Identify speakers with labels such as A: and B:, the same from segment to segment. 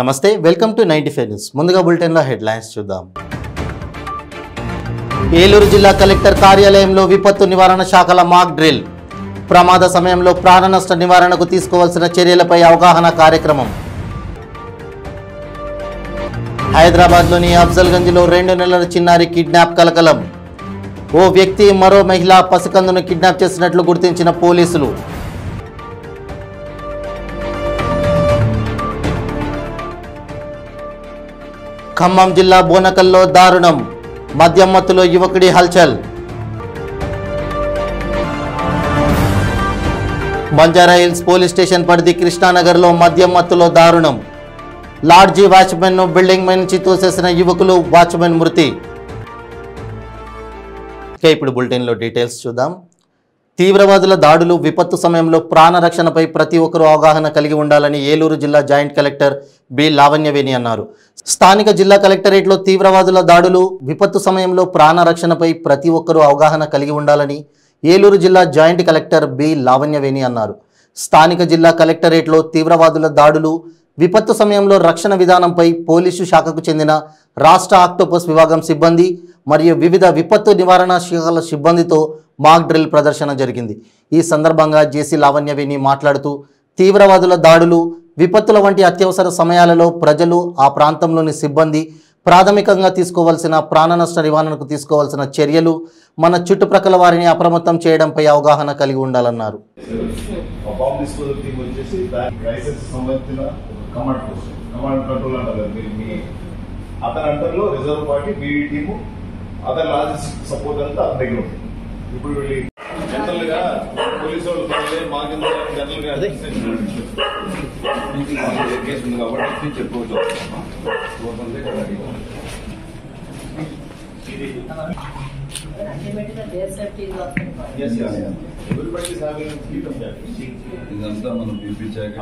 A: నమస్తే welcome to 95 news ముందుగా bulletin లో హెడ్లైన్స్ చూద్దాం. ఏలూరు జిల్లా కలెక్టర్ కార్యాలయంలో విపత్తు నివారణ శాఖల మాక్ డ్రిల్. ప్రమాద సమయంలో ప్రాణ నష్ట నివారణకు తీసుకోవాల్సిన చర్యలపై అవగాహన కార్యక్రమం. హైదరాబాద్లోని అఫ్జల్గంజ్లో 2 నెలల చిన్నారి కిడ్నాప్ కలకలం. ఓ వ్యక్తి మరో మహిళ పసికందును కిడ్నాప్ చేసినట్లు గుర్తించిన పోలీసులు. ఖమ్మం జిల్లా బోనకల్లో దారుణం. మద్యం మత్తులో యువకుడి హల్చల్. బంజారాహిల్స్ పోలీస్ స్టేషన్ పరిధి కృష్ణానగర్లో మద్యం మత్తులో దారుణం. లాడ్జీ వాచ్మెన్ను బిల్డింగ్ నుంచి తోసేసిన యువకులు, వాచ్మెన్ మృతి. ఇప్పుడు బులెటిన్లో డీటెయిల్స్ చూద్దాం. తీవ్రవాదుల దాడులు, విపత్తు సమయంలో ప్రాణరక్షణపై ప్రతి ఒక్కరూ అవగాహన కలిగి ఉండాలని ఏలూరు జిల్లా జాయింట్ కలెక్టర్ బి లావణ్యవేణి అన్నారు. స్థానిక జిల్లా కలెక్టరేట్లో తీవ్రవాదుల దాడులు, విపత్తు సమయంలో ప్రాణరక్షణపై ప్రతి ఒక్కరూ అవగాహన కలిగి ఉండాలని ఏలూరు జిల్లా జాయింట్ కలెక్టర్ బి లావణ్యవేణి అన్నారు. స్థానిక జిల్లా కలెక్టరేట్లో తీవ్రవాదుల దాడులు, విపత్తు సమయంలో రక్షణ విధానంపై పోలీసు శాఖకు చెందిన రాష్ట్ర ఆక్టోపస్ విభాగం సిబ్బంది మరియు వివిధ విపత్తు నివారణ శాఖల సిబ్బందితో మాక్ డ్రిల్ ప్రదర్శన జరిగింది. ఈ సందర్భంగా జేసీ లావణ్యవేణి మాట్లాడుతూ, తీవ్రవాదుల దాడులు, విపత్తుల వంటి అత్యవసర సమయాలలో ప్రజలు, ఆ ప్రాంతంలోని సిబ్బంది ప్రాథమికంగా తీసుకోవాల్సిన ప్రాణ నష్ట నివారణకు తీసుకోవాల్సిన చర్యలు, మన చుట్టుప్రక్కల వారిని అప్రమత్తం చేయడంపై అవగాహన కలిగి ఉండాలన్నారు.
B: ఇప్పుడు వెళ్ళి జనరల్ గా పోలీసు వాళ్ళు మా కింద జనరల్ గా కేసు ఉంది కాబట్టి చెప్పుకోవచ్చు. ఇదంతా మనం పిలిపించాక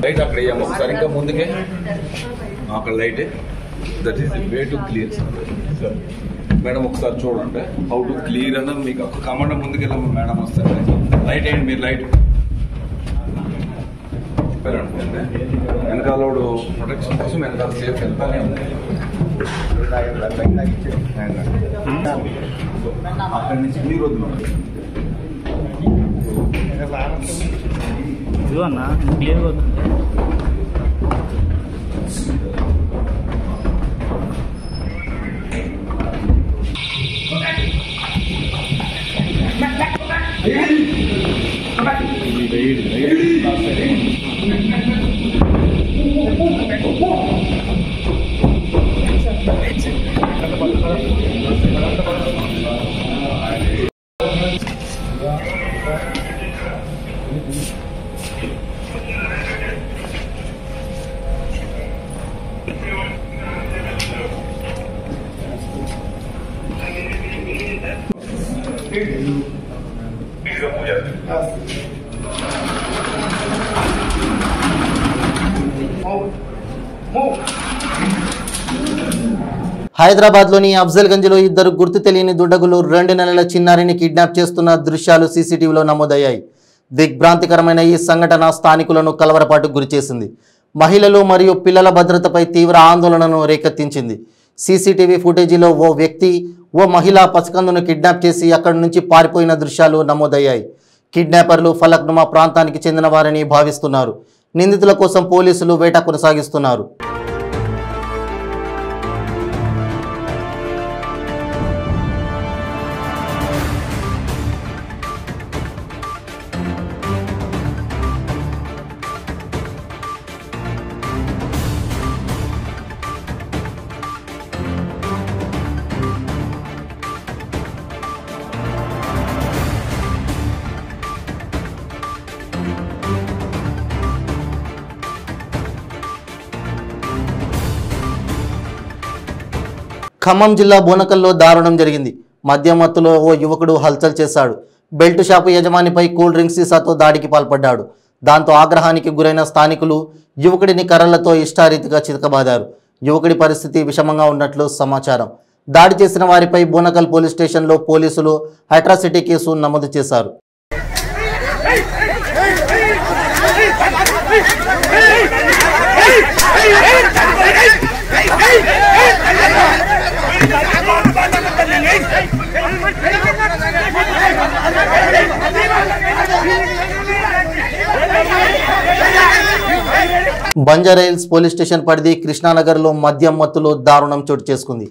B: లైట్ అక్కడ వేయాము ఒకసారి, ఇంకా ముందుకే అక్కడ light. That is way to clear. Madam ఒకసారి చూడండి హౌ టు క్లియర్ అన్నది మీకు ఒక కమాండ్ ముందుకెళ్ళాము. మేడం వస్తారు, లైట్ వేయండి మీరు. లైట్ అనుకోండి, వెనకాల ప్రొటెక్షన్ కోసం వెనకాల సేఫ్ వెళ్తానే ఉంది. అక్కడి నుంచి క్లియర్ వద్దు
C: అన్న, క్లియర్ వద్దు.
A: హైదరాబాద్లోని అఫ్జల్గంజ్లో 2 గుర్తు తెలియని దుండగులు 2 నెలల చిన్నారిని కిడ్నాప్ చేస్తున్న దృశ్యాలు సీసీటీవీలో నమోదయ్యాయి. దిగ్భ్రాంతికరమైన ఈ సంఘటన స్థానికులను కలవరపాటుకు గురిచేసింది. మహిళలు మరియు పిల్లల భద్రతపై తీవ్ర ఆందోళనను రేకెత్తించింది. సీసీటీవీ ఫుటేజీలో ఓ వ్యక్తి, ఓ మహిళ పసికందును కిడ్నాప్ చేసి అక్కడి నుంచి పారిపోయిన దృశ్యాలు నమోదయ్యాయి. కిడ్నాపర్లు ఫలక్నుమా ప్రాంతానికి చెందిన వారని భావిస్తున్నారు. నిందితుల కోసం పోలీసులు వేట కొనసాగిస్తున్నారు. ఖమ్మం జిల్లా బోనకల్లో దారుణం జరిగింది. మద్యం మత్తులో ఓ యువకుడు హల్చల్ చేశాడు. బెల్ట్ షాపు యజమానిపై కూల్ డ్రింక్స్ సీసాతో దాడికి పాల్పడ్డాడు. దాంతో ఆగ్రహానికి గురైన స్థానికులు యువకుడిని కర్రలతో ఇష్టారీతిగా చితకబాదారు. యువకుడి పరిస్థితి విషమంగా ఉన్నట్లు సమాచారం. దాడి చేసిన వారిపై బోనకల్ పోలీస్ స్టేషన్లో పోలీసులు అట్రాసిటీ కేసు నమోదు చేశారు. బంజారాహిల్స్ పోలీస్ స్టేషన్ పరిధి కృష్ణానగర్లో మద్యం మత్తులో దారుణం చోటు చేసుకుంది.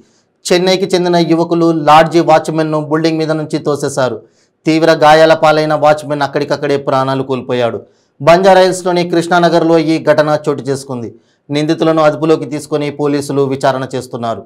A: చెన్నైకి చెందిన యువకులు లాడ్జీ వాచ్మెన్ను బిల్డింగ్ మీద నుంచి తోసేశారు. తీవ్ర గాయాల పాలైన వాచ్మెన్ అక్కడికక్కడే ప్రాణాలు కోల్పోయాడు. బంజారాహిల్స్లోని కృష్ణానగర్లో ఈ ఘటన చోటు చేసుకుంది. నిందితులను అదుపులోకి తీసుకుని పోలీసులు విచారణ చేస్తున్నారు.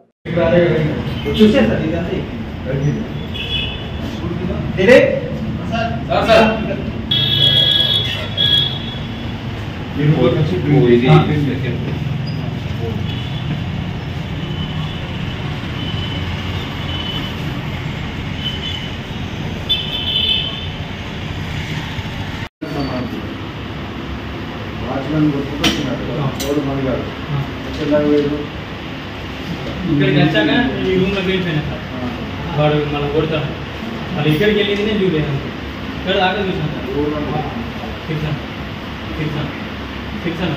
C: ఇక్కడికి వచ్చాక ఈ రూమ్లో వెళ్ళిపోయినా సార్. వాడు మనం కొడతాడు. వాళ్ళు ఇక్కడికి వెళ్ళింది నేను చూడలేదు. ఇక్కడ దాకా చూసాను సార్. ఫిక్సాను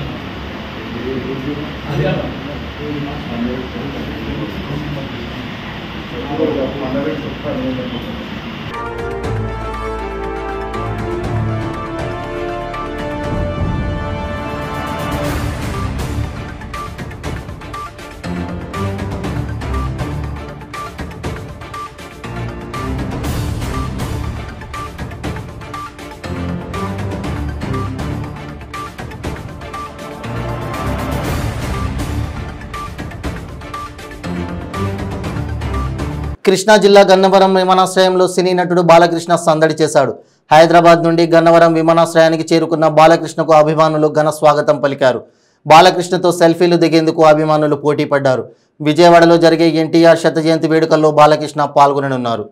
C: అదే
A: కృష్ణా జిల్లా గన్నవరం విమానాశ్రయంలో సినీ నటుడు బాలకృష్ణ సందడి చేశాడు. హైదరాబాద్ నుండి గన్నవరం విమానాశ్రయానికి చేరుకున్న బాలకృష్ణకు అభిమానులు ఘన స్వాగతం పలికారు. బాలకృష్ణతో సెల్ఫీలు దిగేందుకు అభిమానులు పోటీ పడ్డారు. విజయవాడలో జరిగే ఎన్టీఆర్ శత జయంతి వేడుకల్లో బాలకృష్ణ పాల్గొననున్నారు.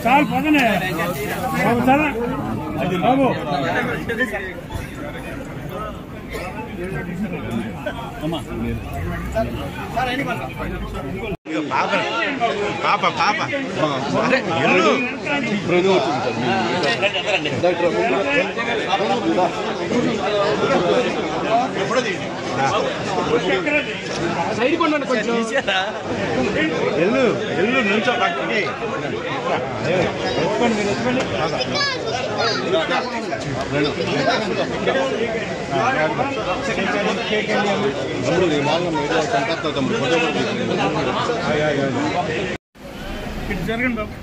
C: చాలు పక్కనే బాబు
D: పాప పాప సైడ్ కొండ కొంచెం ఎల్లు ఎల్లు నుంచో పక్కకి
C: జరగండి బాబు.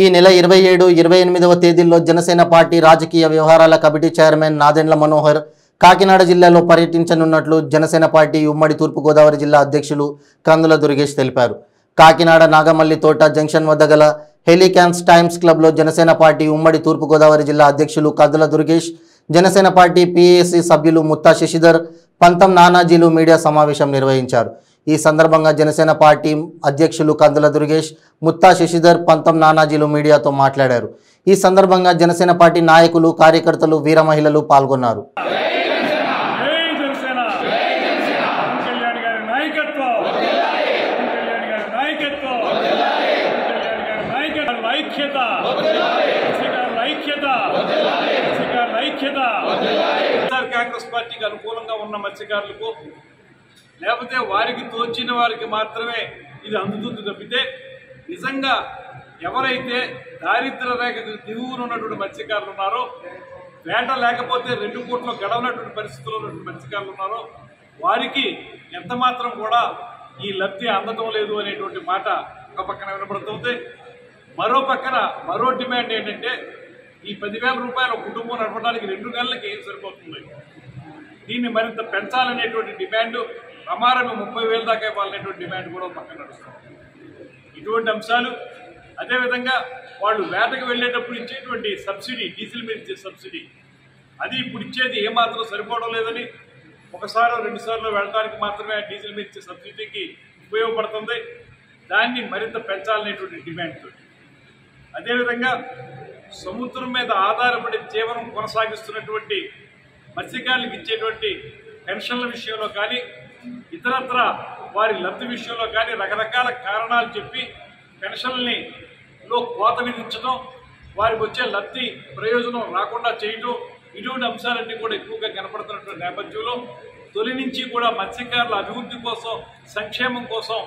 A: ఈ నెల 27, 28వ తేదీల్లో జనసేన పార్టీ రాజకీయ వ్యవహారాల కమిటీ చైర్మన్ నాదెండ్ల మనోహర్ కాకినాడ జిల్లాలో పర్యటించనున్నట్లు జనసేన పార్టీ ఉమ్మడి తూర్పుగోదావరి జిల్లా అధ్యక్షులు కందుల దుర్గేష్ తెలిపారు. కాకినాడ నాగమల్లి తోట జంక్షన్ వద్ద గల హెలికాన్స్ టైమ్స్ క్లబ్లో జనసేన పార్టీ ఉమ్మడి తూర్పుగోదావరి జిల్లా అధ్యక్షులు కందుల దుర్గేష్, జనసేన పార్టీ పిఏసి సభ్యులు ముత్తా శశిధర్, పంతం నానాజీలు మీడియా సమావేశం నిర్వహించారు. ఈ సందర్భంగా జనసేన పార్టీ అధ్యక్షులు కందుల దుర్గేష్, ముత్తా శశిధర్, పంతం నానాజీలు మీడియాతో మాట్లాడారు. ఈ సందర్భంగా జనసేన పార్టీ నాయకులు, కార్యకర్తలు, వీర మహిళలు పాల్గొన్నారు.
C: ఐక్యత
E: కాంగ్రెస్ పార్టీకి అనుకూలంగా ఉన్న మత్స్యకారులకు లేకపోతే వారికి తోచిన వారికి మాత్రమే ఇది అందుతుంది తప్పితే నిజంగా ఎవరైతే దారిద్ర్య రేఖకు దిగువన ఉన్నటువంటి మత్స్యకారులు ఉన్నారో, వేట లేకపోతే 2 పూట్ల గడవనటువంటి పరిస్థితుల్లో ఉన్నటువంటి మత్స్యకారులు ఉన్నారో వారికి ఎంత మాత్రం కూడా ఈ లబ్ధి అందడం లేదు అనేటువంటి మాట ఒక పక్కన వినపడుతుంది. మరో పక్కన మరో డిమాండ్ ఏంటంటే ఈ 10,000 రూపాయల కుటుంబం నడపడానికి 2 నెలలకి ఏం సరిపోతుంది, దీన్ని మరింత పెంచాలనేటువంటి డిమాండ్, ప్రమారం 30,000 దాకా ఇవ్వాలనేటువంటి డిమాండ్ కూడా పక్కన నడుస్తుంది. ఇటువంటి అంశాలు, అదేవిధంగా వాళ్ళు వేటకు వెళ్ళేటప్పుడు ఇచ్చేటువంటి సబ్సిడీ, డీజిల్ మీద ఇచ్చే సబ్సిడీ, అది ఇప్పుడు ఇచ్చేది ఏమాత్రం సరిపోవడం లేదని, ఒకసారో 2 సార్లు వెళ్ళడానికి మాత్రమే డీజిల్ మీద ఇచ్చే సబ్సిడీకి ఉపయోగపడుతుంది, దాన్ని మరింత పెంచాలనేటువంటి డిమాండ్తో. అదేవిధంగా సముద్రం మీద ఆధారపడి జీవనం కొనసాగిస్తున్నటువంటి మత్స్యకారులకు ఇచ్చేటువంటి పెన్షన్ల విషయంలో కానీ ఇతరత్ర వారి లబ్ధి విషయంలో కానీ రకరకాల కారణాలు చెప్పి పెన్షన్లని కోత విధించడం, వారికి వచ్చే లబ్ధి ప్రయోజనం రాకుండా చేయడం, ఇటువంటి అంశాలన్నీ కూడా ఎక్కువగా కనపడుతున్నటువంటి నేపథ్యంలో తొలి నుంచి కూడా మత్స్యకారుల అభివృద్ధి కోసం, సంక్షేమం కోసం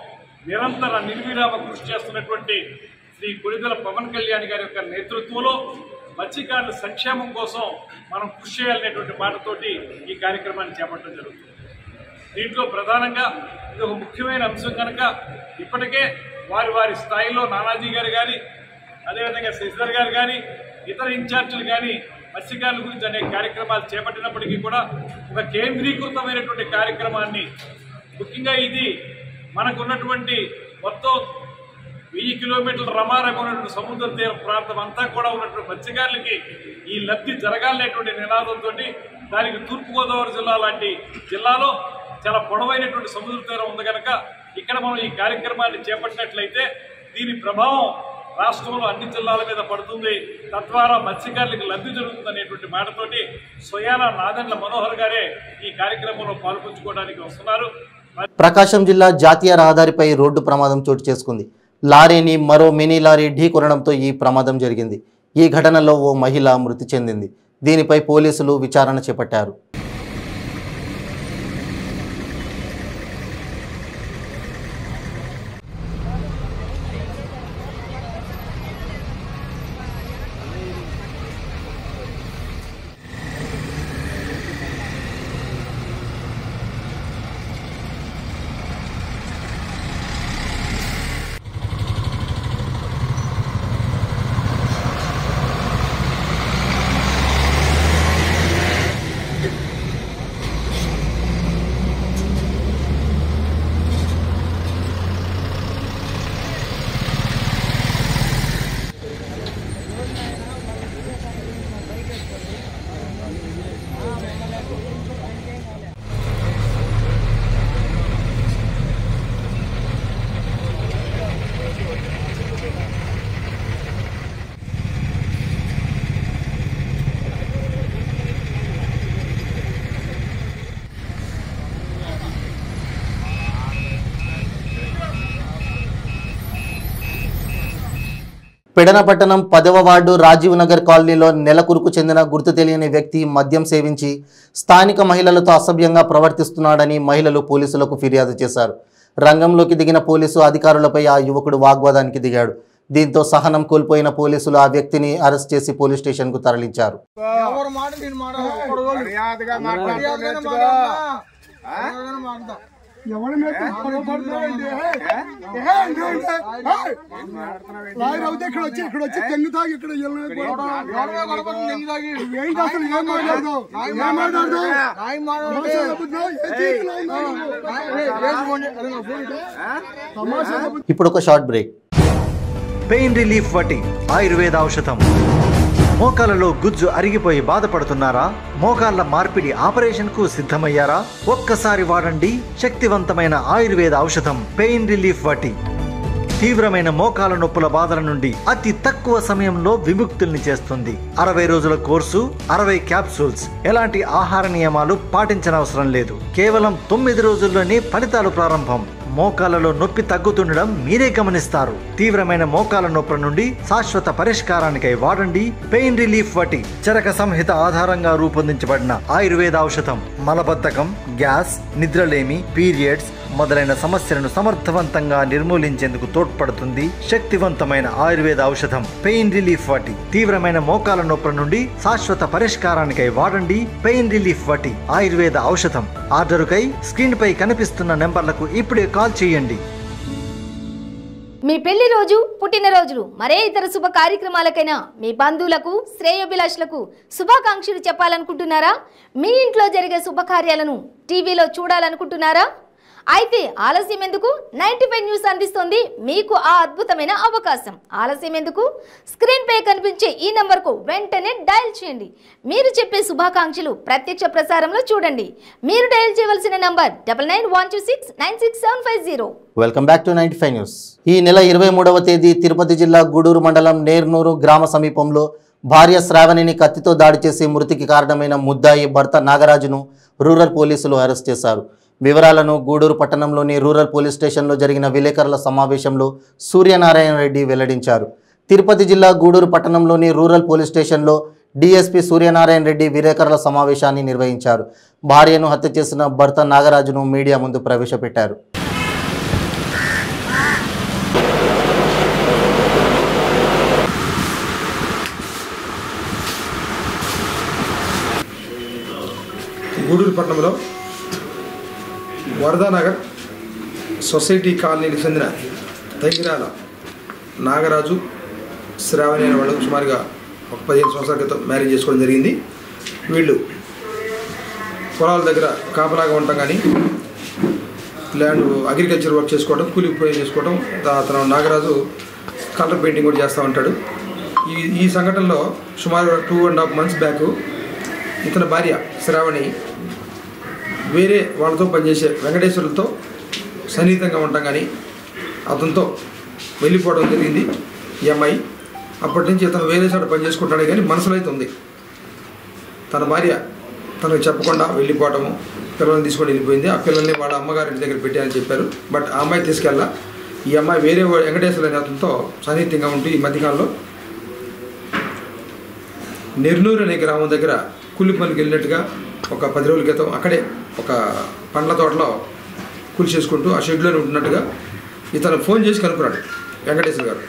E: నిరంతర నిర్విరామ కృషి చేస్తున్నటువంటి శ్రీ కొణిదెల పవన్ కళ్యాణ్ గారి యొక్క నేతృత్వంలో మత్స్యకారుల సంక్షేమం కోసం మనం కృషి చేయాలనేటువంటి మాటతోటి ఈ కార్యక్రమాన్ని చేపట్టడం జరుగుతుంది. దీంట్లో ప్రధానంగా ఇది ఒక ముఖ్యమైన అంశం కనుక ఇప్పటికే వారి స్థాయిలో నానాజీ గారు కానీ, అదేవిధంగా శశిధర్ గారు కానీ, ఇతర ఇన్ఛార్జీలు కానీ మత్స్యకారుల గురించి అనేక కార్యక్రమాలు చేపట్టినప్పటికీ కూడా ఒక కేంద్రీకృతమైనటువంటి కార్యక్రమాన్ని, ముఖ్యంగా ఇది మనకున్నటువంటి మొత్తం 1000 కిలోమీటర్ల రమారమైనటువంటి సముద్ర తీర ప్రాంతం అంతా కూడా ఉన్నటువంటి మత్స్యకారులకి ఈ లబ్ధి జరగాలనేటువంటి నినాదంతో దానికి తూర్పుగోదావరి జిల్లా లాంటి జిల్లాలో చాలా పొడవైనటువంటి సముద్ర తీరం ఉంది కనుక ఇక్కడ మనం ఈ కార్యక్రమాన్ని చేపట్టినట్లయితే దీని ప్రభావం రాష్ట్రంలో అన్ని జిల్లాల మీద పడుతుంది, తద్వారా మత్స్యకారులకు లబ్ధి జరుగుతుంది అనేటువంటి మాటతోటి స్వయాన నాదెండ్ల మనోహర్ గారే ఈ కార్యక్రమంలో పాల్పంచుకోవడానికి వస్తున్నారు.
A: ప్రకాశం జిల్లా జాతీయ రహదారిపై రోడ్డు ప్రమాదం చోటు చేసుకుంది. లారీని మరో మినీ లారీ ఢీకొనడంతో ఈ ప్రమాదం జరిగింది. ఈ ఘటనలో ఓ మహిళ మృతి చెందింది. దీనిపై పోలీసులు విచారణ చేపట్టారు. పెడనపట్టణం 10వ వార్డు రాజీవ్ నగర్ కాలనీలో నెలకురుకు చెందిన గుర్తు తెలియని వ్యక్తి మద్యం సేవించి స్థానిక మహిళలతో అసభ్యంగా ప్రవర్తిస్తున్నాడని మహిళలు పోలీసులకు ఫిర్యాదు చేశారు. రంగంలోకి దిగిన పోలీసు అధికారులపై ఆ యువకుడు వాగ్వాదానికి దిగాడు. దీంతో సహనం కోల్పోయిన పోలీసులు ఆ వ్యక్తిని అరెస్ట్ చేసి పోలీస్ స్టేషన్కు తరలించారు. ఇప్పుడు ఒక షార్ట్ బ్రేక్.
F: పెయిన్ రిలీఫ్ వటి ఆయుర్వేద ఔషధం. మోకాలలో గుజ్జు అరిగిపోయి బాధపడుతున్నారా? మోకాళ్ళ మార్పిడి ఆపరేషన్ కు సిద్ధమయ్యారా? ఒక్కసారి వాడండి శక్తివంతమైన ఆయుర్వేద ఔషధం పెయిన్ రిలీఫ్ వటి. తీవ్రమైన మోకాల నొప్పుల బాధల నుండి అతి తక్కువ సమయంలో విముక్తుల్ని చేస్తుంది. 60 రోజుల కోర్సు, 60 క్యాప్సూల్స్. ఎలాంటి ఆహార నియమాలు పాటించనవసరం లేదు. కేవలం 9 రోజుల్లోనే ఫలితాలు ప్రారంభం. మోకాలలో నొప్పి తగ్గుతుండడం మీరే గమనిస్తారు. తీవ్రమైన మోకాల నొప్పుల నుండి శాశ్వత పరిష్కారానికై వాడండి పెయిన్ రిలీఫ్ వటి. చరక సంహిత ఆధారంగా రూపొందించబడిన ఆయుర్వేద ఔషధం మలబద్ధకం, గ్యాస్, నిద్రలేమి, పీరియడ్స్ మొదలైన సమస్యలను సమర్థవంతంగా నిర్మూలించేందుకు తోడ్పడుతుంది శక్తివంతమైన ఆయుర్వేద ఔషధం పెయిన్ రిలీఫ్ వటి. తీవ్రమైన మోకాల నొప్పుల నుండి శాశ్వత పరిష్కారానికై వాడండి పెయిన్ రిలీఫ్ వటి ఆయుర్వేద ఔషధం. ఆర్డరుకై స్క్రీన్ పై కనిపిస్తున్న నెంబర్లకు ఇప్పుడే కాల్ చేయండి.
G: మీ పెళ్లి రోజు, పుట్టినరోజులు, మరే ఇతర శుభ కార్యక్రమాలకైనా మీ బంధువులకు, శ్రేయోభిలాషులకు శుభాకాంక్షలు చెప్పాలనుకుంటున్నారా? మీ ఇంట్లో జరిగే శుభకార్యాలను టీవీలో చూడాలనుకుంటున్నారా? అయితే ఆలస్యం ఎందుకు? 95 న్యూస్ అందిస్తోంది మీకు ఆ అద్భుతమైన అవకాశం. ఆలస్యం ఎందుకు? స్క్రీన్ పై కనిపించే ఈ నంబర్కు వెంటనే డయల్ చేయండి. మీరు చెప్పే శుభాకాంక్షలు ప్రత్యక్ష ప్రసారంలో చూడండి. మీరు డయల్ చేయవలసిన number 9912696750.
A: Welcome back to 95 news. ఈ నెల 23వ తేదీ తిరుపతి జిల్లా గూడూరు మండలం నేర్నూరు గ్రామ సమీపంలో భార్య శ్రావణిని కత్తితో దాడి చేసి మృతికి కారణమైన ముద్దాయి భర్త నాగరాజును రూరల్ పోలీసులు అరెస్ట్ చేశారు. వివరాలను గూడూరు పట్టణంలోని రూరల్ పోలీస్ స్టేషన్లో జరిగిన విలేకరుల సమావేశంలో సూర్యనారాయణ రెడ్డి వెల్లడించారు. తిరుపతి జిల్లా గూడూరు పట్టణంలోని రూరల్ పోలీస్ స్టేషన్లో డీఎస్పీ సూర్యనారాయణ రెడ్డి విలేకరుల సమావేశాన్ని నిర్వహించారు. భార్యను హత్య చేసిన భర్త నాగరాజును మీడియా ముందు ప్రవేశపెట్టారు.
H: గూడూరు పట్టణంలో వరదానగర్ సొసైటీ కాలనీకి చెందిన తగిరాల నాగరాజు, శ్రావణి అనే వాళ్ళు సుమారుగా ఒక 15 సంవత్సరాల క్రితం మ్యారేజ్ చేసుకోవడం జరిగింది. వీళ్ళు పొలాల దగ్గర కాపలాగా ఉంటాం, కానీ ల్యాండ్ అగ్రికల్చర్ వర్క్ చేసుకోవడం, కూలికి పోయి చేసుకోవడం. అతను నాగరాజు కలర్ పెయింటింగ్ కూడా చేస్తూ ఉంటాడు. ఈ సంఘటనలో సుమారు 2.5 months బ్యాక్ ఇతని భార్య శ్రావణి వేరే వాళ్ళతో పనిచేసే వెంకటేశ్వరులతో సన్నిహితంగా ఉంటాం, కానీ అతనితో వెళ్ళిపోవడం జరిగింది ఈ అమ్మాయి. అప్పటి నుంచి ఇతను వేరే చోట పని చేసుకుంటాడు, కానీ మనసులో అయితే ఉంది. తన భార్య తనకు చెప్పకుండా వెళ్ళిపోవడము, పిల్లల్ని తీసుకొని వెళ్ళిపోయింది. ఆ పిల్లల్ని వాళ్ళ అమ్మగారింటి దగ్గర పెట్టారని చెప్పారు. బట్ ఆ అమ్మాయి తీసుకెళ్ళా. ఈ అమ్మాయి వేరే వెంకటేశ్వరులు అనే అతనితో సన్నిహితంగా ఉంటూ ఈ మధ్యకాలంలో నెర్నూరు అనే గ్రామం దగ్గర కూలి పనికి వెళ్ళినట్టుగా ఒక 10 రోజుల క్రితం అక్కడే ఒక పండ్ల తోటలో కూలి చేసుకుంటూ ఆ షెడ్లోనే ఉంటున్నట్టుగా ఇతను ఫోన్ చేసి కనుక్కున్నాడు వెంకటేశ్వర గారు.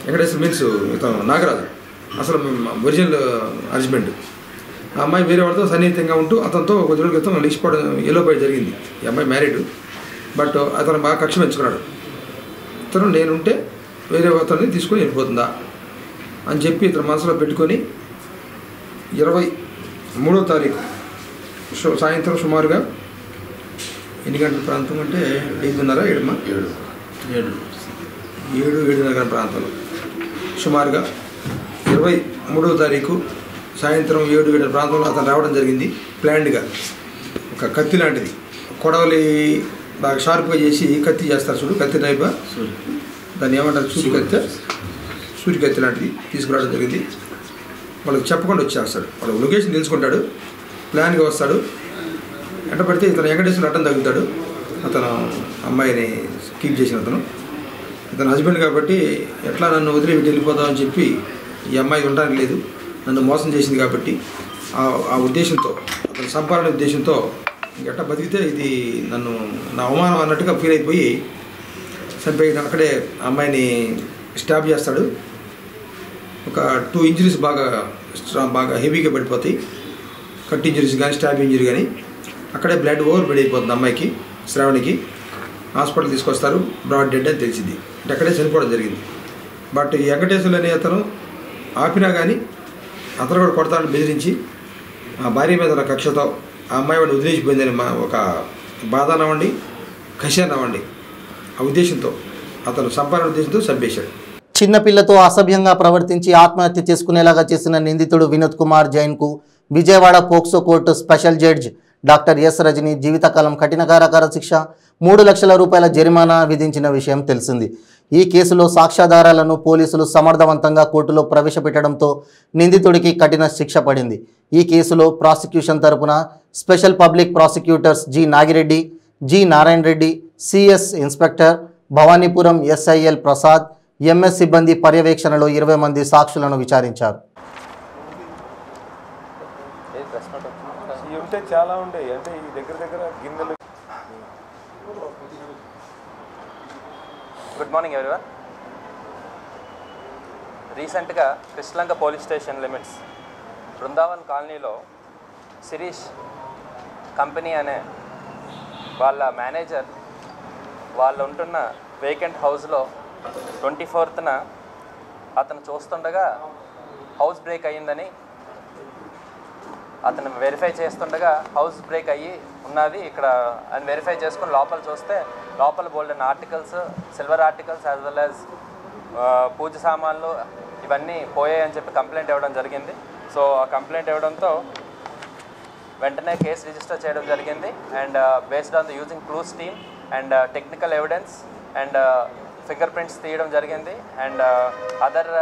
H: వెంకటేశ్వర మీన్స్ ఇతను నాగరాజు అసలు ఒరిజినల్ హస్బెండ్. ఆ అమ్మాయి వేరే వాళ్ళతో సన్నిహితంగా ఉంటూ అతనితో 10 రోజుల క్రితం లేచిపోవడం ఎలోపోయి జరిగింది. ఈ అమ్మాయి మ్యారీడ్, బట్ అతను బాగా కక్ష పెంచుకున్నాడు. ఇతను నేనుంటే వేరే అతన్ని తీసుకొని వెళ్ళిపోతుందా అని చెప్పి ఇతను మనసులో పెట్టుకొని 23వ తారీఖు సాయంత్రం సుమారుగా ఎన్ని గంటల ప్రాంతం అంటే 7:30 ప్రాంతంలో సుమారుగా 23వ తారీఖు సాయంత్రం 7-7 ప్రాంతంలో అతను రావడం జరిగింది. ప్లాన్డ్గా ఒక కత్తి లాంటిది, కొడవలి బాగా షార్ప్గా చేసి కత్తి చేస్తారు చూడు, కత్తి టైప్గా, దాన్ని ఏమంటారు, సూరి కత్తి లాంటిది తీసుకురావడం జరిగింది. వాళ్ళకి చెప్పకుండా వచ్చేస్తాడు. వాళ్ళ లొకేషన్ తెలుసుకుంటాడు, ప్లాన్గా వస్తాడు. ఎంట పడితే ఇతను వెంకటేశ్వరులు అడ్డం తగ్గుతాడు. అతను అమ్మాయిని కీప్ చేసిన ఇతను హస్బెండ్ కాబట్టి ఎట్లా నన్ను వదిలి వెళ్ళిపోతామని చెప్పి ఈ అమ్మాయి ఉండడానికి లేదు, నన్ను మోసం చేసింది కాబట్టి ఆ ఉద్దేశంతో, అతను సంపాదన ఉద్దేశంతో ఎట్లా బతికితే ఇది నన్ను నా అవమానం అన్నట్టుగా ఫీల్ అయిపోయి చంపేయడం. అక్కడే అమ్మాయిని స్టాప్ చేస్తాడు. ఒక 2 ఇంజరీస్ బాగా హెవీగా పడిపోతాయి. కట్ ఇంజరీస్ కానీ స్టాబ్ ఇంజరీ కానీ. అక్కడే బ్లడ్ ఓవర్ బెడ్ అయిపోతుంది అమ్మాయికి, శ్రావణికి. హాస్పిటల్ తీసుకొస్తారు, బ్రాడ్ డెడ్ అని తెలిసింది. అంటే అక్కడే చనిపోవడం జరిగింది. బట్ ఈ వెంకటేశ్వరులు అనే అతను ఆపినా కానీ అతను కూడా కొడతాడని బెదిరించి ఆ భార్య మీద ఉన్న కక్షతో ఆ అమ్మాయి వాడిని వదిలేసిపోయిందని ఒక బాధ అవ్వండి, కషి అవ్వండి, ఆ ఉద్దేశంతో అతను సంపాదన ఉద్దేశంతో చంపేశాడు.
A: చిన్నపిల్లతో అసభ్యంగా ప్రవర్తించి ఆత్మహత్య చేసుకునేలాగా చేసిన నిందితుడు వినోద్ కుమార్ జైన్కు Vijayawada POCSO court special judge doctor S Rajani జీవితకాలం కఠిన కారాగార శిక్ష, 3 లక్షల రూపాయల జరిమానా విధించిన విషయం తెలిసింది. ఈ కేసులో సాక్ష్యాధారాలను పోలీసులు సమర్థవంతంగా కోర్టులో ప్రవేశపెట్టడంతో నిందితుడికి కఠిన శిక్ష పడింది. ఈ కేసులో ప్రాసిక్యూషన్ తరపున special public prosecutors G Nagireddy, G Narayana Reddy, CS inspector, Bhavanipuram SIL Prasad, MS సిబ్బంది పర్యవేక్షణలో 20 మంది సాక్షులను విచారించారు.
I: ఉంటే చాలా ఉండేవి అంటే ఈ దగ్గర గిన్నెలు.
J: Good morning everyone. రీసెంట్గా Krishnalanka police station limits Brindavan కాలనీలో శిరీష్ కంపెనీ అనే వాళ్ళ మేనేజర్ వాళ్ళు ఉంటున్న వేకెంట్ హౌస్లో 24th అతను చూస్తుండగా హౌస్ బ్రేక్ అయ్యిందని అతను వెరిఫై చేస్తుండగా హౌస్ బ్రేక్ అయ్యి ఉన్నది ఇక్కడ అని వెరిఫై చేసుకుని లోపల చూస్తే లోపల golden articles, silver articles as well as puja సామాన్లు ఇవన్నీ పోయాయని చెప్పి కంప్లైంట్ ఇవ్వడం జరిగింది. సో ఆ కంప్లైంట్ ఇవ్వడంతో వెంటనే కేసు రిజిస్టర్ చేయడం జరిగింది. And based on the using clues team and technical evidence and finger prints తీయడం జరిగింది. And other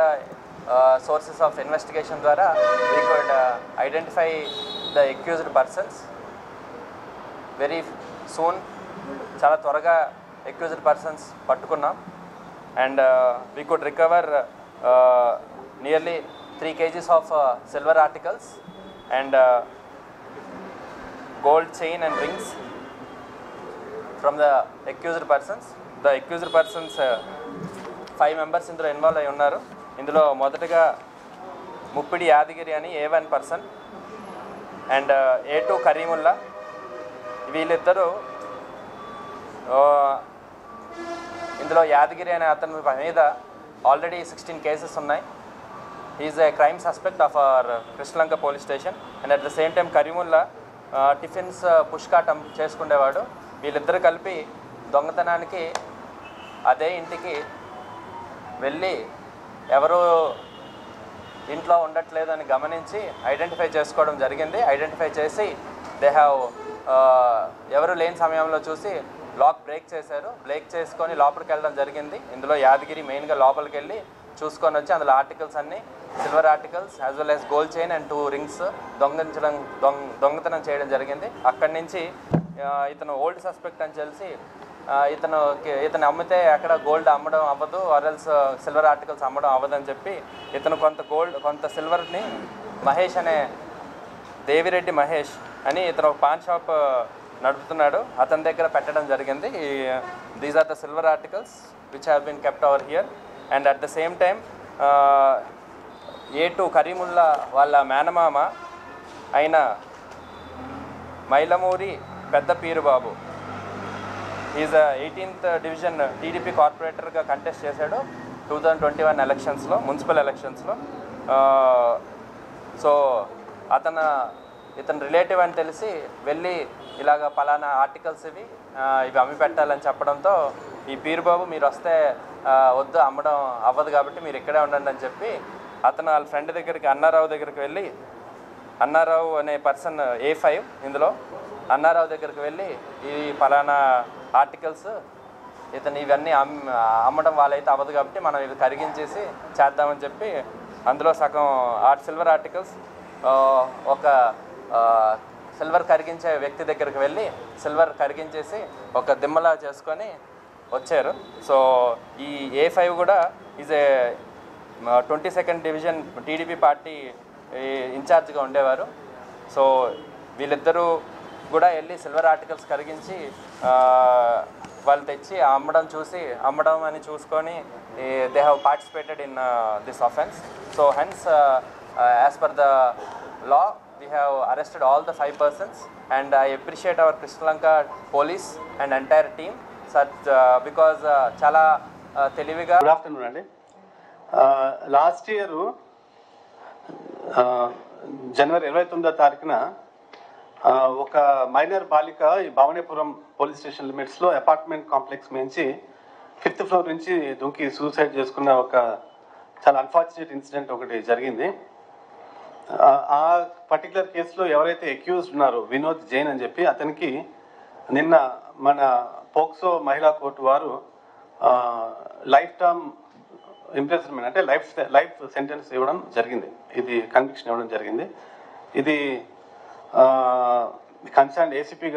J: sources of investigation ద్వారా we could identify the accused persons very soon. చాలా త్వరగా accused persons పట్టుకున్నాం. And we could recover nearly 3 kgs of silver articles and gold chain and rings from the accused persons. The accused persons 5 members ఇందులో involve అయి ఉన్నారు. ఇందులో మొదటగా ముప్పిడి యాదగిరి అని A1 person and A2 Karimulla. వీళ్ళిద్దరూ ఇందులో యాదగిరి అనే అతని మీద ఆల్రెడీ 16 కేసెస్ ఉన్నాయి. Is a crime suspect of our Krishnalanka police station. And at the same time Kareemulla tiffins పుష్కాటం చేసుకునేవాడు. వీళ్ళిద్దరూ కలిపి దొంగతనానికి అదే ఇంటికి వెళ్ళి ఎవరు ఇంట్లో ఉండట్లేదని గమనించి ఐడెంటిఫై చేసుకోవడం జరిగింది. ఐడెంటిఫై చేసి దే హ్యావ్ ఎవరు లేని సమయంలో చూసి లాక్ బ్రేక్ చేశారు. బ్రేక్ చేసుకొని లోపలికి వెళ్ళడం జరిగింది. ఇందులో యాదగిరి మెయిన్గా లోపలికి వెళ్ళి చూసుకొని వచ్చి అందులో ఆర్టికల్స్ అన్నీ silver articles as well as gold chain and 2 rings దొంగతనం చేయడం జరిగింది. అక్కడి నుంచి ఇతను ఓల్డ్ సస్పెక్ట్ అని తెలిసి ఇతను అమ్మితే ఎక్కడ గోల్డ్ అమ్మడం అవ్వదు, ఆర్ఎల్స్ సిల్వర్ ఆర్టికల్స్ అమ్మడం అవ్వదని చెప్పి ఇతను కొంత సిల్వర్ని మహేష్ అనే దేవిరెడ్డి మహేష్ అని ఇతను ఒక పాన్ షాప్ నడుపుతున్నాడు, అతని దగ్గర పెట్టడం జరిగింది. These are the silver articles which have been kept over here. And at the same time A2 Kareemulla వాళ్ళ మేనమామ అయిన మైలమూరి పెద్ద Peerubabu is 18th division TDP కార్పొరేటర్గా కంటెస్ట్ చేశాడు 2021 ఎలక్షన్స్లో, మున్సిపల్ ఎలక్షన్స్లో. సో ఇతను రిలేటివ్ అని తెలిసి వెళ్ళి ఇలాగ పలానా ఆర్టికల్స్ ఇవి అమ్మి పెట్టాలని చెప్పడంతో ఈ పీరుబాబు మీరు వస్తే వద్దు అమ్మడం అవ్వదు కాబట్టి మీరు ఇక్కడే ఉండండి అని చెప్పి అతను వాళ్ళ ఫ్రెండ్ దగ్గరికి అన్నారావు దగ్గరికి వెళ్ళి, అన్నారావు అనే పర్సన్ A5 ఇందులో అన్నారావు దగ్గరికి వెళ్ళి ఈ పలానా ఆర్టికల్స్ ఇతను ఇవన్నీ అమ్మడం వాళ్ళైతే అవ్వదు కాబట్టి మనం ఇవి కరిగించేసి చేద్దామని చెప్పి అందులో సగం సిల్వర్ ఆర్టికల్స్ ఒక సిల్వర్ కరిగించే వ్యక్తి దగ్గరికి వెళ్ళి సిల్వర్ కరిగించేసి ఒక దిమ్మలా చేసుకొని వచ్చారు. సో ఈ A5 కూడా is a 22nd division TDP party ఇన్ఛార్జ్గా ఉండేవారు. సో వీళ్ళిద్దరూ కూడా వెళ్ళి సిల్వర్ ఆర్టికల్స్ కరిగించి వాళ్ళు తెచ్చి అమ్మడం అని చూసుకొని they have participated in this offence. So hence as per the law we have arrested all the 5 persons and I appreciate our Krishnalanka police and entire team because chala teliviga.
K: Good afternoon andi. Last year January 29వ తారీఖున ఒక minor బాలిక ఈ Bhavanipuram police station లిమిట్స్లో apartment complex నుంచి 5th floor నుంచి దుంకి suicide చేసుకున్న ఒక చాలా అన్ఫార్చునేట్ ఇన్సిడెంట్ ఒకటి జరిగింది. ఆ పర్టికులర్ కేసులో ఎవరైతే అక్యూజ్డ్ ఉన్నారో వినోద్ జైన్ అని చెప్పి అతనికి నిన్న మన పోక్సో మహిళా కోర్టు వారు లైఫ్ టర్మ్ ఇంప్రిజన్మెంట్ అంటే లైఫ్ సెంటెన్స్ ఇవ్వడం జరిగింది. ఇది కన్విక్షన్ ఇవ్వడం జరిగింది. ఇది కన్సర్న్ ఏసీపీ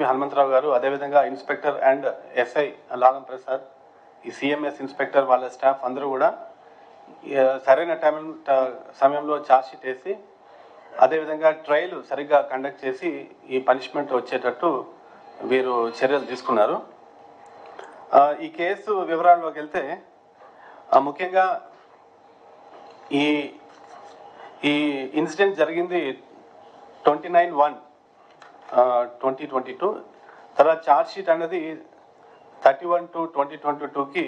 K: హనుమంతరావు గారు, అదేవిధంగా inspector and SI Lalam Prasad, ఈ సిఎంఎస్ ఇన్స్పెక్టర్ వాళ్ళ స్టాఫ్ అందరూ కూడా సరైన సమయంలో ఛార్జ్షీట్ వేసి అదేవిధంగా ట్రయల్ సరిగ్గా కండక్ట్ చేసి ఈ పనిష్మెంట్ వచ్చేటట్టు వీరు చర్యలు తీసుకున్నారు. ఈ కేసు వివరాల్లోకి వెళ్తే ముఖ్యంగా ఈ ఇన్సిడెంట్ జరిగింది 29/1/2022. తర్వాత ఛార్జ్షీట్ అనేది 31/2/2022కి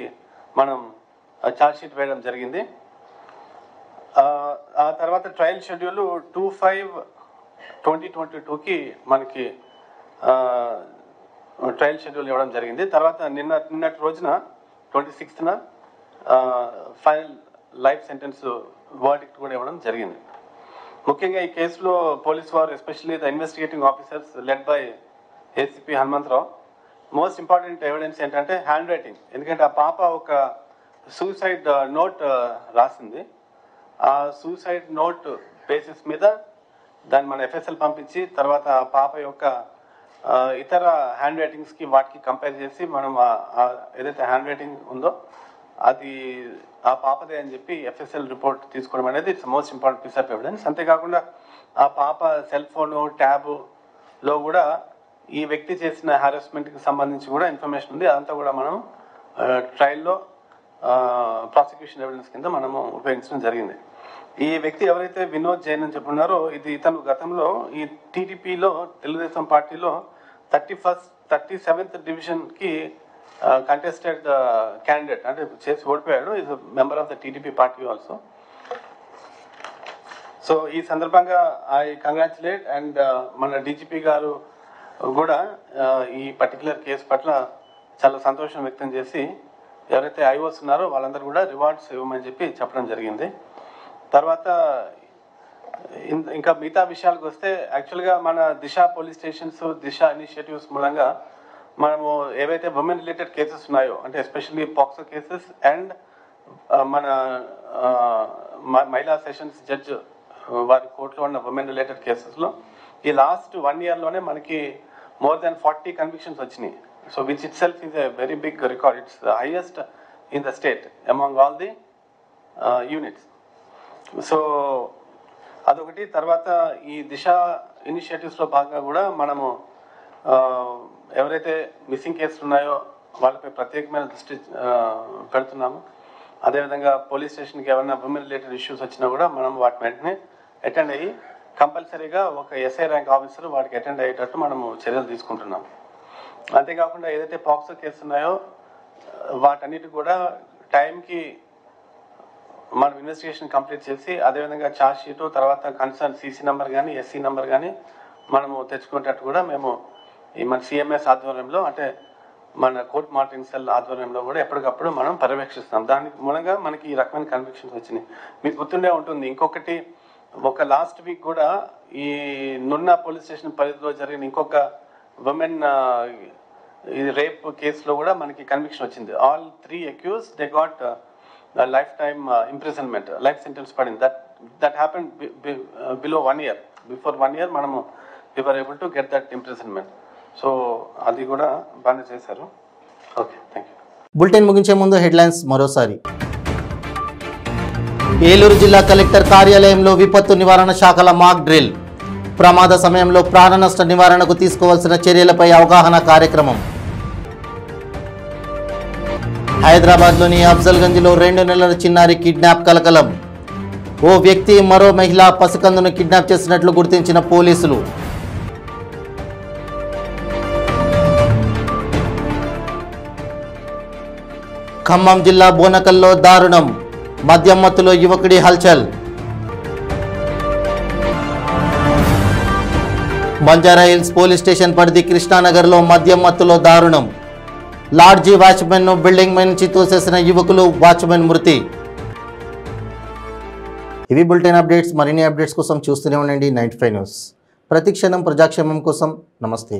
K: మనం ఛార్జ్షీట్ వేయడం జరిగింది. ఆ తర్వాత ట్రయల్ షెడ్యూల్ 2/5/2022కి మనకి ట్రయల్ షెడ్యూల్ ఇవ్వడం జరిగింది. తర్వాత నిన్నటి రోజున 26న ఫైనల్ లైఫ్ సెంటెన్స్ వర్డిక్ట్ కూడా ఇవ్వడం జరిగింది. ముఖ్యంగా ఈ కేసులో పోలీసు వారు especially the investigating officers led by ACP Hanumantharao most important evidence ఏంటంటే హ్యాండ్ రైటింగ్. ఎందుకంటే ఆ పాప ఒక సూసైడ్ నోట్ రాసింది. ఆ సూసైడ్ నోట్ బేసిస్ మీద దాన్ని మన ఎఫ్ఎస్ఎల్ పంపించి తర్వాత ఆ పాప యొక్క ఇతర హ్యాండ్ రైటింగ్స్కి వాటికి కంపేర్ చేసి మనం ఏదైతే హ్యాండ్ రైటింగ్ ఉందో అది ఆ పాపదే అని చెప్పి ఎఫ్ఎస్ఎల్ రిపోర్ట్ తీసుకోవడం అనేది it's most important piece of evidence. అంతేకాకుండా ఆ పాప సెల్ ఫోను ట్యాబ్లో కూడా ఈ వ్యక్తి చేసిన హారాస్మెంట్కి సంబంధించి కూడా ఇన్ఫర్మేషన్ ఉంది. అదంతా కూడా మనం ట్రయల్లో ప్రాసిక్యూషన్ ఎవిడెన్స్ కింద మనము ఉపయోగించడం జరిగింది. ఈ వ్యక్తి ఎవరైతే వినోద్ జైన్ అని చెప్పున్నారో ఇతను గతంలో ఈ టీడీపీలో తెలుగుదేశం పార్టీలో 37th డివిజన్కి కంటెస్టెడ్ క్యాండిడేట్ అంటే చేసి ఓడిపోయాడు. Is member of the TDP party also. So ఈ సందర్భంగా ఐ కంగ్రాచులేట్ అండ్ మన డీజీపీ గారు కూడా ఈ పర్టికులర్ కేసు పట్ల చాలా సంతోషం వ్యక్తం చేసి ఎవరైతే ఐఓస్ ఉన్నారో వాళ్ళందరూ కూడా రివార్డ్స్ ఇవ్వమని చెప్పి చెప్పడం జరిగింది. తర్వాత ఇంకా మిగతా విషయాలకు వస్తే యాక్చువల్గా మన దిశ పోలీస్ స్టేషన్స్ దిశ ఇనిషియేటివ్స్ మూలంగా మనము ఏవైతే ఉమెన్ రిలేటెడ్ కేసెస్ ఉన్నాయో అంటే ఎస్పెషల్లీ పాక్సో కేసెస్ అండ్ మన మహిళా సెషన్స్ జడ్జ్ వారి కోర్టులో ఉన్న ఉమెన్ రిలేటెడ్ కేసెస్లో ఈ లాస్ట్ 1 yearలోనే మనకి more than 40 convictions వచ్చినాయి. So which itself is a very big record. It's the highest in the state among all the units. So అదొకటి. తర్వాత ఈ దిశ ఇనిషియేటివ్స్లో భాగంగా కూడా మనము ఎవరైతే మిస్సింగ్ కేసులు ఉన్నాయో వాళ్ళపై ప్రత్యేకమైన దృష్టి పెడుతున్నాము. అదేవిధంగా పోలీస్ స్టేషన్కి ఏమైనా ఉమెన్ రిలేటెడ్ ఇష్యూస్ వచ్చినా కూడా మనం వాటి వెంటనే అటెండ్ అయ్యి కంపల్సరీగా ఒక ఎస్ఐ ర్యాంక్ ఆఫీసర్ వాటికి అటెండ్ అయ్యేటట్టు మనము చర్యలు తీసుకుంటున్నాము. అంతేకాకుండా ఏదైతే పాక్సో కేసు ఉన్నాయో వాటన్నిటి కూడా టైంకి మనం ఇన్వెస్టిగేషన్ కంప్లీట్ చేసి అదేవిధంగా ఛార్జ్ షీట్ తర్వాత కన్సర్న్ సీసీ నెంబర్ కానీ ఎస్సీ నెంబర్ కానీ మనము తెచ్చుకునేటట్టు కూడా మేము ఈ మన సిఎంఎస్ ఆధ్వర్యంలో అంటే మన కోర్ట్ మానిటరింగ్ సెల్ ఆధ్వర్యంలో కూడా ఎప్పటికప్పుడు మనం పర్యవేక్షిస్తాం. దానికి మూలంగా మనకి ఈ రకమైన కన్విక్షన్స్ వచ్చినాయి. మీకు గుర్తుండే ఉంటుంది ఇంకొకటి ఒక లాస్ట్ వీక్ కూడా ఈ నున్నా పోలీస్ స్టేషన్ పరిధిలో జరిగిన ఇంకొక ఉమెన్ ఈ రేప్ కేసులో కూడా మనకి కన్విక్షన్ వచ్చింది. All 3 accused they got life time imprisonment life sentence పడింది. That happen below 1 year. Before 1 year మనము we were able to get that imprisonment. So అది కూడా బాగానే చేశారు. Okay, thank you.
A: బులెటిన్ ముగించే ముందు హెడ్లైన్స్ మరోసారి. ఏలూరు జిల్లా కలెక్టర్ కార్యాలయంలో విపత్తు నివారణ శాఖల మాక్ డ్రిల్. ప్రమాద సమయంలో ప్రాణ నష్ట నివారణకు తీసుకోవాల్సిన చర్యలపై అవగాహన కార్యక్రమం. హైదరాబాద్లోని అఫ్జల్గంజ్లో 2 నెలల చిన్నారి కిడ్నాప్ కలకలం. ఓ వ్యక్తి మరో మహిళ పసికందును కిడ్నాప్ చేసినట్లు గుర్తించిన పోలీసులు. ఖమ్మం జిల్లా బోనకల్లో దారుణం. మద్యం మత్తులో యువకుడి హల్చల్. బంజారా హిల్స్ పోలీస్ స్టేషన్ పరిధి కృష్ణానగర్లో మద్యం మత్తులో దారుణం. లాడ్జీ వాచ్మెన్ను బిల్డింగ్ మీద నుంచి తోసేసిన యువకులు, వాచ్మెన్ మృతి. ఇవి బులెటిన్ అప్డేట్స్. మరిన్ని అప్డేట్స్ కోసం చూస్తూనే ఉండండి 95 న్యూస్. ప్రతి క్షణం ప్రజాక్షేమం కోసం. నమస్తే.